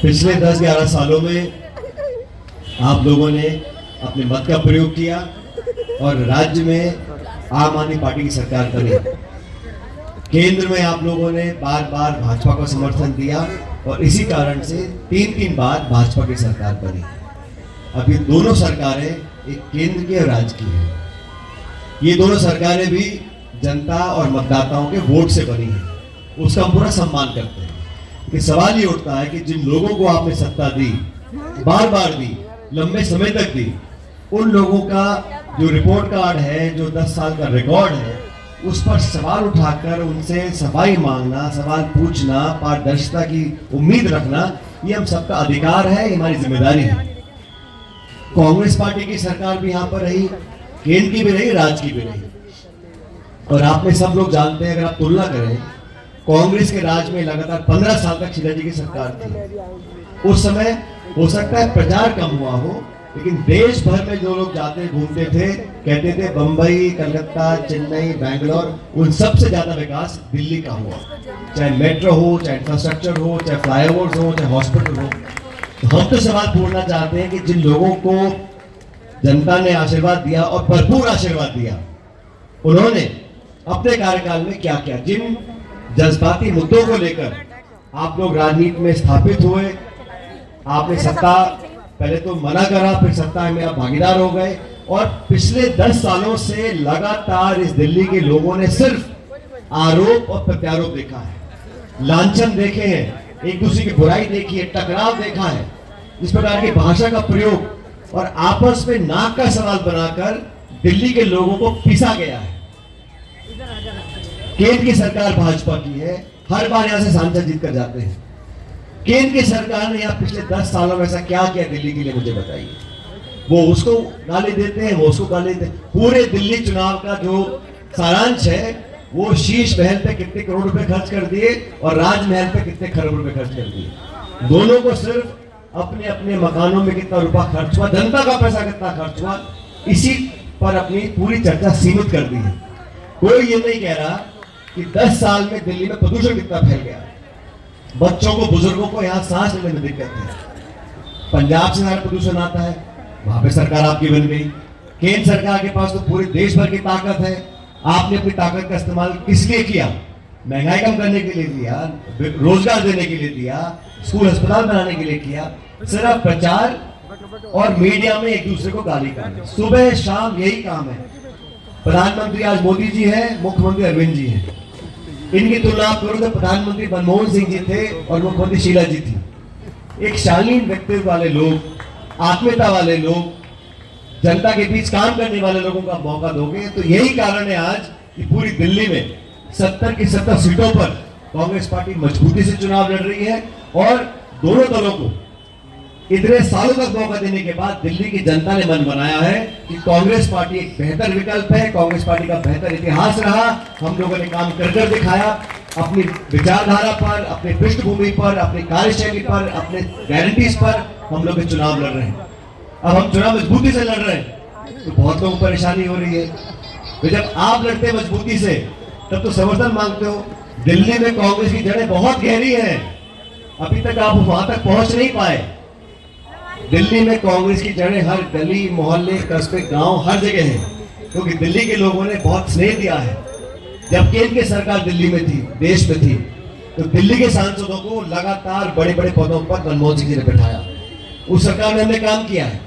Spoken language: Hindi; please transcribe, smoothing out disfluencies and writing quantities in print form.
पिछले 10-11 सालों में आप लोगों ने अपने मत का प्रयोग किया और राज्य में आम आदमी पार्टी की सरकार बनी। केंद्र में आप लोगों ने बार बार भाजपा को समर्थन दिया और इसी कारण से 3 बार भाजपा की सरकार बनी। अब ये दोनों सरकारें एक केंद्र की और राज्य की है। ये दोनों सरकारें भी जनता और मतदाताओं के वोट से बनी है, उसका हम पूरा सम्मान करते हैं। कि सवाल ये उठता है कि जिन लोगों को आपने सत्ता दी, बार बार दी, लंबे समय तक दी, उन लोगों का जो रिपोर्ट कार्ड है, जो 10 साल का रिकॉर्ड है, उस पर सवाल उठाकर उनसे सफाई मांगना, सवाल पूछना, पारदर्शिता की उम्मीद रखना, ये हम सबका अधिकार है, ये हमारी जिम्मेदारी है। कांग्रेस पार्टी की सरकार भी यहाँ पर रही, केंद्र की भी रही, राज्य की भी रही। और आप में सब लोग जानते हैं, अगर आप तुलना करें, कांग्रेस के राज में लगातार 15 साल तक शीला जी की सरकार थी। उस समय हो सकता है प्रचार कम हुआ हो, लेकिन देश भर में जो लोग जाते घूमते थे, कहते थे बंबई, कलकत्ता, चेन्नई, बैंगलोर, उन सबसे ज्यादा विकास दिल्ली का हुआ। चाहे मेट्रो हो, चाहे इंफ्रास्ट्रक्चर हो, चाहे फ्लाईओवर्स हो, चाहे हॉस्पिटल हो। तो हम तो सवाल पूछना चाहते हैं कि जिन लोगों को जनता ने आशीर्वाद दिया और भरपूर आशीर्वाद दिया, उन्होंने अपने कार्यकाल में क्या किया? जिन जज्बाती मुद्दों को लेकर आप लोग राजनीति में स्थापित हुए, आपने सत्ता पहले तो मना करा, फिर सत्ता में आप भागीदार हो गए, और पिछले 10 सालों से लगातार इस दिल्ली के लोगों ने सिर्फ आरोप और प्रत्यारोप देखा है, लांछन देखे हैं, एक दूसरे की बुराई देखी है, टकराव देखा है, इस प्रकार की भाषा का प्रयोग और आपस में नाक का सवाल बनाकर दिल्ली के लोगों को पीसा गया है। केंद्र की सरकार भाजपा की है, हर बार यहां से सांसद जीत कर जाते हैं। केंद्र की सरकार ने यहाँ पिछले 10 सालों में ऐसा क्या किया दिल्ली के लिए, मुझे बताइए। वो उसको गाली देते हैं, वो उसको गाली देते हैं। पूरे दिल्ली चुनाव का जो सारांश है, वो शीश महल पे कितने करोड़ रुपए खर्च कर दिए और राजमहल पे कितने खरब रुपए खर्च कर दिए। दोनों को सिर्फ अपने अपने मकानों में कितना रुपया खर्च हुआ, जनता का पैसा कितना खर्च हुआ, इसी पर अपनी पूरी चर्चा सीमित कर दी है। कोई ये नहीं कह रहा कि 10 साल में दिल्ली में प्रदूषण कितना फैल गया, बच्चों को, बुजुर्गों को यहाँ सांस लेने में दिक्कत है। पंजाब से सारा प्रदूषण आता है, वहां पे सरकार आपकी बन गई। केंद्र सरकार के पास तो पूरे देश भर की ताकत है, आपने अपनी ताकत का इस्तेमाल किस लिए किया? महंगाई कम करने के लिए दिया, रोजगार देने के लिए दिया, स्कूल अस्पताल बनाने के लिए किया। सिर्फ प्रचार और मीडिया में एक दूसरे को गाली करना, सुबह शाम यही काम है। प्रधानमंत्री आज मोदी जी हैं, मुख्यमंत्री अरविंद जी हैं। इनकी तुलना करो तो प्रधानमंत्री मनमोहन सिंह जी थे और मुख्यमंत्री शीला जी थी। एक शालीन व्यक्तित्व वाले लोग, आत्मीयता वाले लोग, जनता के बीच काम करने वाले लोगों का मौका दोगे, तो यही कारण है आज कि पूरी दिल्ली में 70 की 70 सीटों पर कांग्रेस पार्टी मजबूती से चुनाव लड़ रही है। और दोनों दलों को इतने सालों तक मौका देने के बाद दिल्ली की जनता ने मन बनाया है कि कांग्रेस पार्टी एक बेहतर विकल्प है, कांग्रेस पार्टी का बेहतर इतिहास रहा, हम लोगों ने काम कर कर दिखाया, अपनी विचारधारा पर, अपनी पृष्ठभूमि पर, अपनी कार्यशैली पर, अपने गारंटीज पर हम लोग चुनाव लड़ रहे हैं। अब हम चुनाव मजबूती से लड़ रहे हैं तो बहुत लोगों को परेशानी हो रही है। तो जब आप लड़ते हैं मजबूती से, तब तो समर्थन मांगते हो। दिल्ली में कांग्रेस की जड़ें बहुत गहरी हैं, अभी तक आप वहां तक पहुंच नहीं पाए। दिल्ली में कांग्रेस की जड़ें हर गली, मोहल्ले, कस्बे, गांव, हर जगह है, क्योंकि दिल्ली के लोगों ने बहुत स्नेह दिया है। जब केंद्र की सरकार दिल्ली में थी, देश में थी, तो दिल्ली के सांसदों को लगातार बड़े बड़े पदों पर मनमोहन सिंह जी ने बैठाया। उस सरकार ने हमने काम किया है।